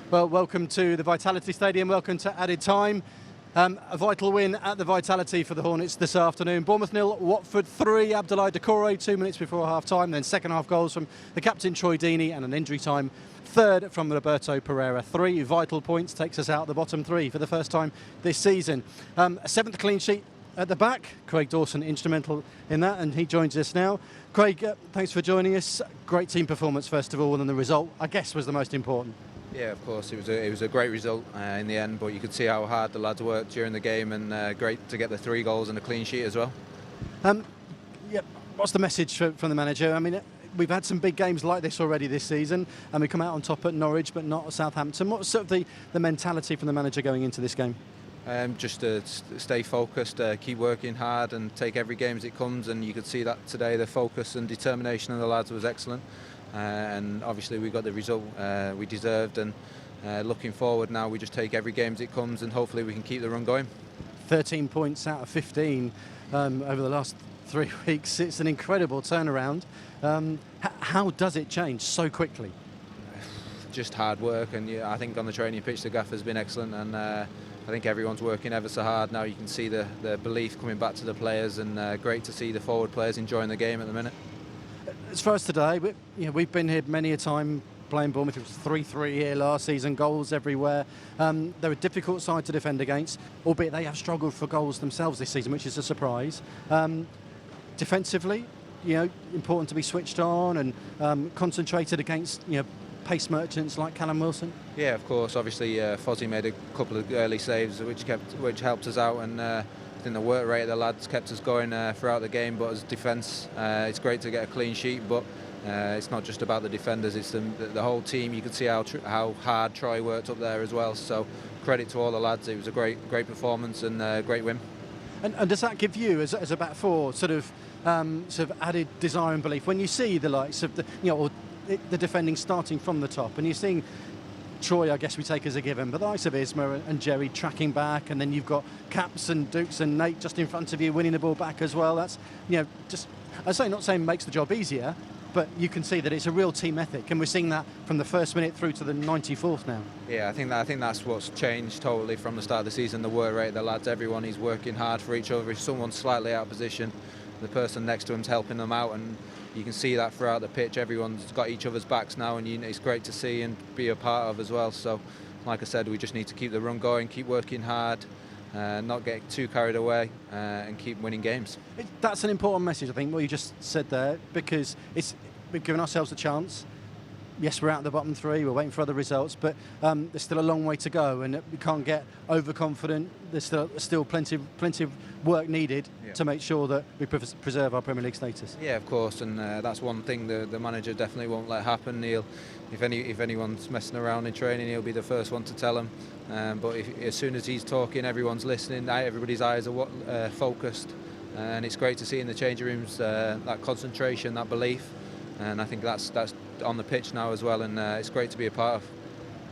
Well, welcome to the Vitality Stadium, welcome to added time. A vital win at the Vitality for the Hornets this afternoon. Bournemouth 0, Watford 3, Abdoulaye Doucouré 2 minutes before half-time, then second half goals from the captain Troy Deeney and an injury time third from Roberto Pereyra. 3 vital points, takes us out the bottom 3 for the first time this season. A 7th clean sheet at the back, Craig Dawson instrumental in that, and he joins us now. Craig, thanks for joining us. Great team performance first of all, and then the result, I guess, was the most important. Yeah, of course, it was a great result in the end, but you could see how hard the lads worked during the game, and great to get the 3 goals and a clean sheet as well. What's the message from the manager? I mean, we've had some big games like this already this season, and we come out on top at Norwich, but not at Southampton. What's sort of the mentality from the manager going into this game? Just to stay focused, keep working hard, and take every game as it comes. And you could see that today, the focus and determination of the lads was excellent. And obviously we got the result we deserved, and looking forward now we just take every game as it comes, and hopefully we can keep the run going. 13 points out of 15 over the last 3 weeks. It's an incredible turnaround. How does it change so quickly? Just hard work, and yeah, I think on the training pitch the gaffer's been excellent, and I think everyone's working ever so hard now. You can see the belief coming back to the players, and great to see the forward players enjoying the game at the minute. As far as today, we've been here many a time playing Bournemouth. It was 3-3 here last season, goals everywhere. They're a difficult side to defend against, albeit they have struggled for goals themselves this season, which is a surprise. Defensively, important to be switched on and concentrated against, pace merchants like Callum Wilson. Yeah, of course. Obviously, Fozzie made a couple of early saves, which helped us out, and I think the work rate of the lads kept us going throughout the game. But as defence, it's great to get a clean sheet, but it's not just about the defenders, it's the whole team. You could see how hard Troy worked up there as well, so credit to all the lads. It was a great performance and a great win. And does that give you, as a back four, sort of added desire and belief when you see the likes of the defending starting from the top, and you're seeing Troy, I guess we take as a given, but the likes of Isma and Jerry tracking back, and then you've got Caps and Dukes and Nate just in front of you winning the ball back as well. That's, just, not saying makes the job easier, but you can see that it's a real team ethic, and we're seeing that from the first minute through to the 94th now. Yeah, I think that's what's changed totally from the start of the season. The work rate of the lads, everyone is working hard for each other. If someone's slightly out of position, the person next to him's helping them out, and you can see that throughout the pitch. Everyone's got each other's backs now, and it's great to see and be a part of as well. So, like I said, we just need to keep the run going, keep working hard, not get too carried away, and keep winning games. That's an important message, I think, what you just said there, because we've given ourselves a chance. Yes, we're out of the bottom 3, we're waiting for other results, but there's still a long way to go, and we can't get overconfident. There's still plenty of work needed to make sure that we preserve our Premier League status. Yeah, of course, and that's one thing the manager definitely won't let happen. If anyone's messing around in training, he'll be the first one to tell them. But as soon as he's talking, everyone's listening. Everybody's eyes are focused, and it's great to see in the changing rooms that concentration, that belief. And I think that's on the pitch now as well, and it's great to be a part of.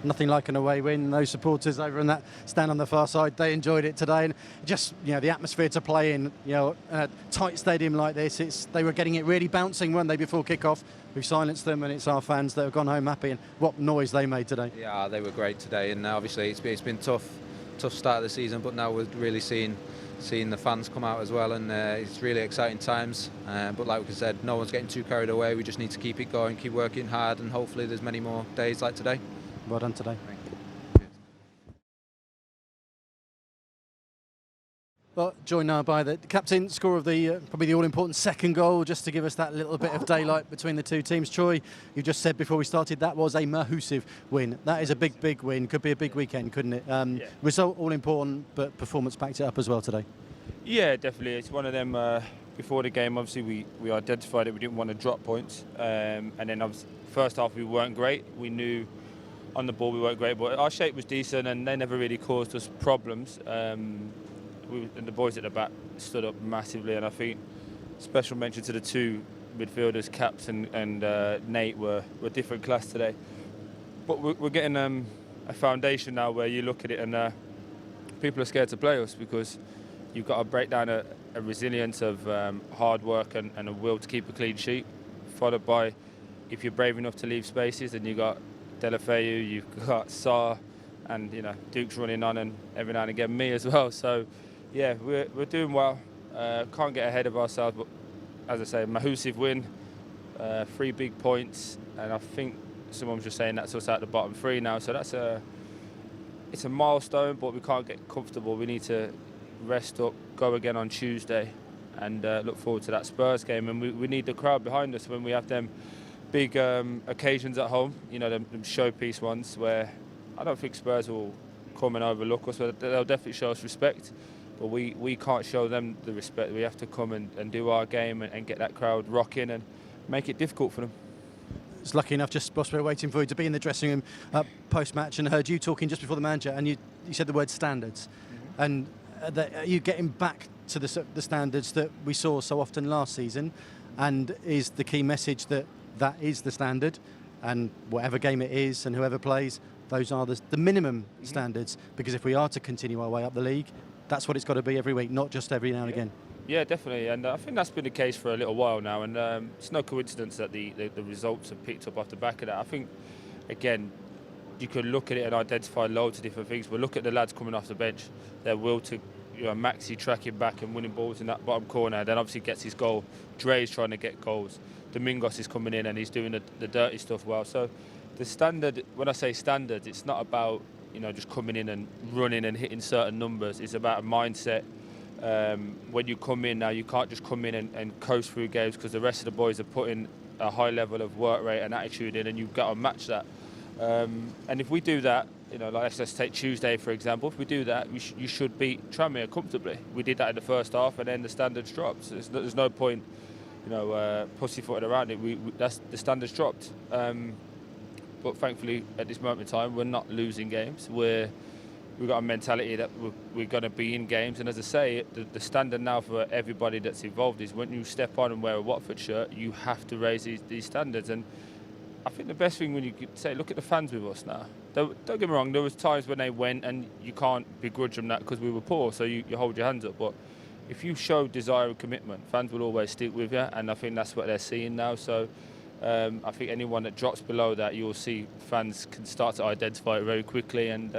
Nothing like an away win. Those supporters over in that stand on the far side, they enjoyed it today, and just the atmosphere to play in, a tight stadium like this, they were getting it really bouncing, weren't they, before kick-off? We've silenced them, and it's our fans that have gone home happy, and what noise they made today. Yeah, they were great today, and obviously it's been tough start of the season, but now we're really seeing the fans come out as well, and it's really exciting times. But like we said, no one's getting too carried away. We just need to keep it going, keep working hard, and hopefully there's many more days like today. Well done today. Thank you. Well, joined now by the captain, scorer of the probably the all-important second goal, just to give us that little bit of daylight between the two teams. Troy, you just said before we started that was a massive win. That is a big win. Could be a big weekend, couldn't it? Yeah. Result all important, but performance backed it up as well today. Yeah, definitely. It's one of them. Before the game, obviously we identified that we didn't want to drop points, and then obviously first half we weren't great. We knew on the ball we weren't great, but our shape was decent, and they never really caused us problems. And the boys at the back stood up massively, and I think special mention to the 2 midfielders, Caps and Nate, were different class today. But we're getting a foundation now where you look at it and people are scared to play us, because you've got to break down a resilience of hard work and a will to keep a clean sheet, followed by, if you're brave enough to leave spaces, then you've got Deulofeu, you've got Sarr, and Duke's running on, and every now and again me as well. So yeah, we're doing well. Can't get ahead of ourselves, but as I say, massive win, 3 big points, and I think someone was just saying that's us at the bottom 3 now. So it's a milestone, but we can't get comfortable. We need to rest up, go again on Tuesday, and look forward to that Spurs game. And we need the crowd behind us when we have them big occasions at home, them showpiece ones where I don't think Spurs will come and overlook us, but they'll definitely show us respect. But we can't show them the respect. We have to come and do our game and get that crowd rocking and make it difficult for them. I was lucky enough just whilst we were waiting for you to be in the dressing room post-match and heard you talking just before the manager, and you said the word standards. Mm-hmm. And are you getting back to the standards that we saw so often last season? And is the key message that is the standard, and whatever game it is and whoever plays, those are the minimum standards? Because if we are to continue our way up the league, that's what it's got to be every week, not just every now and again. Yeah, definitely, and I think that's been the case for a little while now, and it's no coincidence that the results have picked up off the back of that. I think, again, you could look at it and identify loads of different things, but look at the lads coming off the bench, their will to, Maxi tracking back and winning balls in that bottom corner, then obviously gets his goal. Dre's trying to get goals. Domingos is coming in and he's doing the dirty stuff well. So the standard, when I say standard, it's not about just coming in and running and hitting certain numbers. It's about a mindset. When you come in now, you can't just come in and coast through games, because the rest of the boys are putting a high level of work rate and attitude in, and you've got to match that. And if we do that, let's take Tuesday for example. If we do that, you should beat Tranmere comfortably. We did that in the first half, and then the standards dropped. So there's no point, pussyfooting around it. That's the standards dropped. But thankfully, at this moment in time, we're not losing games. We've got a mentality that we're going to be in games. And as I say, the standard now for everybody that's involved is when you step on and wear a Watford shirt, you have to raise these standards. And I think the best thing when you could say, look at the fans with us now. Don't get me wrong, there was times when they went and you can't begrudge them that because we were poor, so you hold your hands up. But if you show desire and commitment, fans will always stick with you, and I think that's what they're seeing now. So I think anyone that drops below that, you'll see fans can start to identify it very quickly, and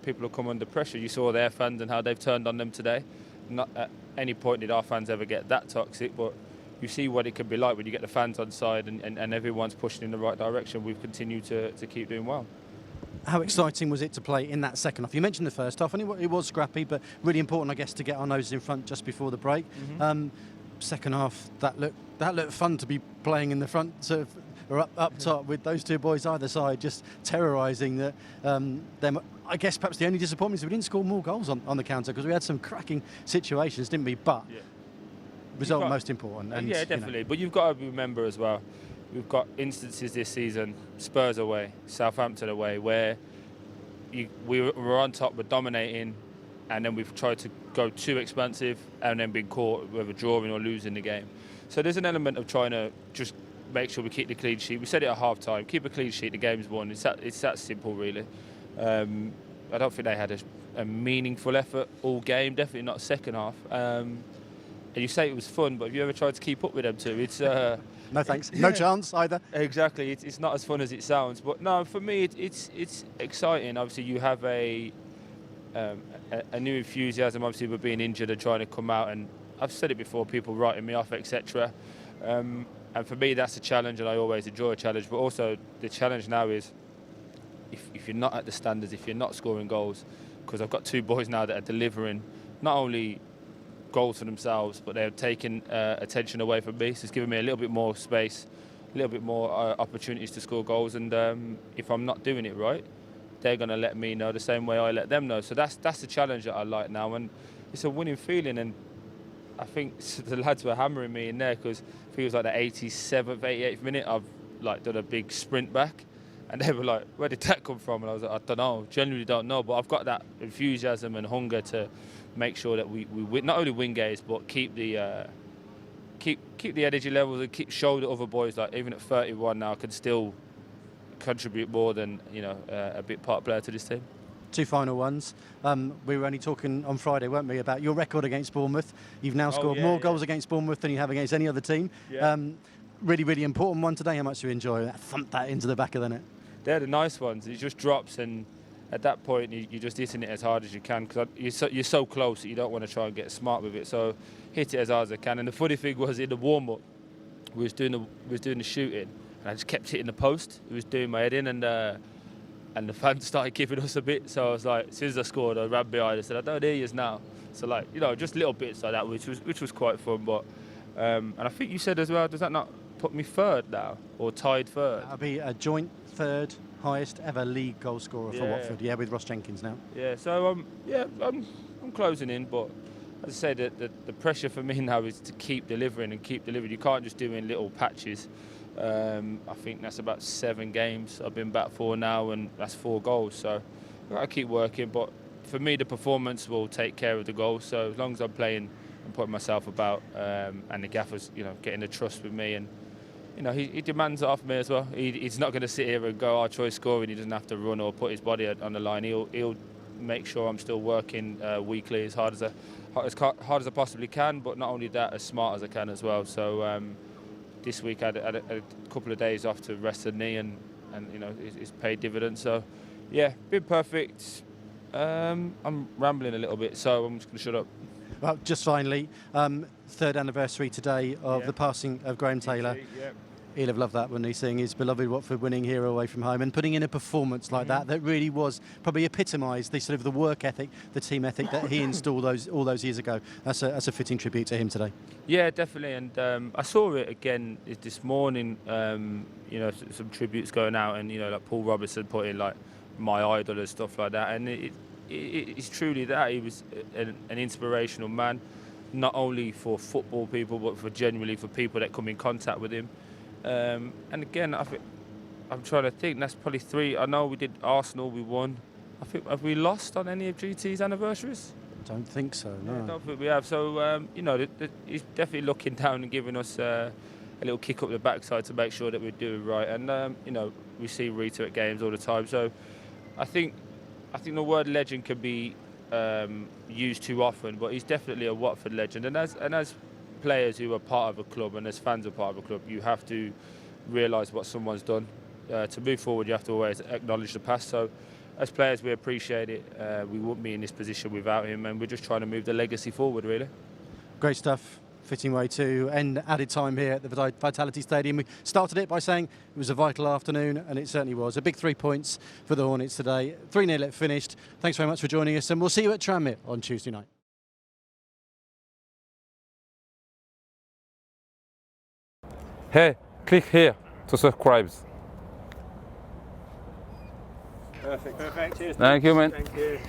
people will come under pressure. You saw their fans and how they've turned on them today. Not at any point did our fans ever get that toxic, but you see what it can be like when you get the fans on side and everyone's pushing in the right direction. We've continued to keep doing well. How exciting was it to play in that second half? You mentioned the first half, and it was scrappy, but really important, I guess, to get our noses in front just before the break. Mm-hmm. Second half, that looked fun to be playing in the front, sort of, or up top with those two boys either side, just terrorising them. I guess perhaps the only disappointment is we didn't score more goals on the counter, because we had some cracking situations, didn't we? But result most important. And, yeah, definitely. But you've got to remember as well, we've got instances this season, Spurs away, Southampton away, where we were on top, we're dominating, and then we've tried to go too expansive and then been caught whether drawing or losing the game. So there's an element of trying to just make sure we keep the clean sheet. We said it at half time, keep a clean sheet, the game's won. It's that simple, really. I don't think they had a meaningful effort all game, definitely not second half. And you say it was fun, but have you ever tried to keep up with them too? It's no thanks, no chance either. Exactly, it's not as fun as it sounds. But no, for me, it's exciting. Obviously, you have a new enthusiasm. Obviously, we're being injured and trying to come out. And I've said it before, people writing me off, etc. And for me, that's a challenge, and I always enjoy a challenge. But also, the challenge now is if you're not at the standards, if you're not scoring goals, because I've got two boys now that are delivering not only goals for themselves, but they're taking attention away from me. So it's giving me a little bit more space, a little bit more opportunities to score goals. And if I'm not doing it right, they're going to let me know the same way I let them know. So that's the challenge that I like now, and it's a winning feeling. And I think the lads were hammering me in there, because it feels like the 87th, 88th minute I've done a big sprint back, and they were like, "Where did that come from?" And I was like, "I don't know, genuinely don't know." But I've got that enthusiasm and hunger to make sure that we not only win games, but keep the energy levels and show that other boys, even at 31 now, can still contribute more than a bit part player to this team. Two final ones. We were only talking on Friday, weren't we, about your record against Bournemouth. You've now scored more goals against Bournemouth than you have against any other team. Yeah. Really, really important one today. How much do you enjoy that? Thump that into the back of the net. they're the nice ones. It just drops, and at that point you're just hitting it as hard as you can because you're so close that you don't want to try and get smart with it. So hit it as hard as I can. And the funny thing was, in the warm-up, we was doing the shooting, and I just kept hitting the post. It was doing my head in, and the fans started giving us a bit. So I was like, as soon as I scored, I ran behind and said, I don't hear you now. So like, just little bits like that, which was quite fun. But and I think you said as well, does that not put me third now, or tied third? That'll be a joint third highest ever league goal scorer for Watford. Yeah, with Ross Jenkins now. Yeah. So I'm closing in, but as I said, the pressure for me now is to keep delivering. You can't just do in little patches. I think that's about 7 games I've been back for now, and that's 4 goals. So I've got to keep working. But for me, the performance will take care of the goals. So as long as I'm playing and putting myself about, and the gaffer's, getting the trust with me, and he demands it off me as well. He's not going to sit here and go, Troy's scoring. He doesn't have to run or put his body on the line. He'll make sure I'm still working weekly as hard as I possibly can. But not only that, as smart as I can as well. So this week I had a couple of days off to rest the knee, and it's paid dividends. So yeah, been perfect. I'm rambling a little bit, so I'm just going to shut up. Well, just finally, 3rd anniversary today of the passing of Graham Taylor. Yep. He'll have loved that, when he's seeing his beloved Watford winning here away from home and putting in a performance like that really was probably epitomised the work ethic, the team ethic that he installed all those years ago. That's a fitting tribute to him today. Yeah, definitely. And I saw it again this morning. Some tributes going out, and like Paul Robertson put in like my idol and stuff like that. And it's truly that. He was an inspirational man, not only for football people, but for genuinely for people that come in contact with him. And again, I'm trying to think. That's probably 3. I know we did Arsenal. We won. I think, have we lost on any of GT's anniversaries? Don't think so. No. I don't think we have. So he's definitely looking down and giving us a little kick up the backside to make sure that we're doing right. And we see Rita at games all the time. So I think the word legend can be used too often, but he's definitely a Watford legend. And as players who are part of a club, and as fans are part of a club, you have to realise what someone's done. To move forward, you have to always acknowledge the past. So as players, we appreciate it. We wouldn't be in this position without him, and we're just trying to move the legacy forward, really. Great stuff. Fitting way to end added time here at the Vitality Stadium. We started it by saying it was a vital afternoon, and it certainly was. A big 3 points for the Hornets today. 3-0 it finished. Thanks very much for joining us, and we'll see you at Tranmere on Tuesday night. Hey, click here to subscribe. Perfect. Cheers. Thank you, man. Thank you.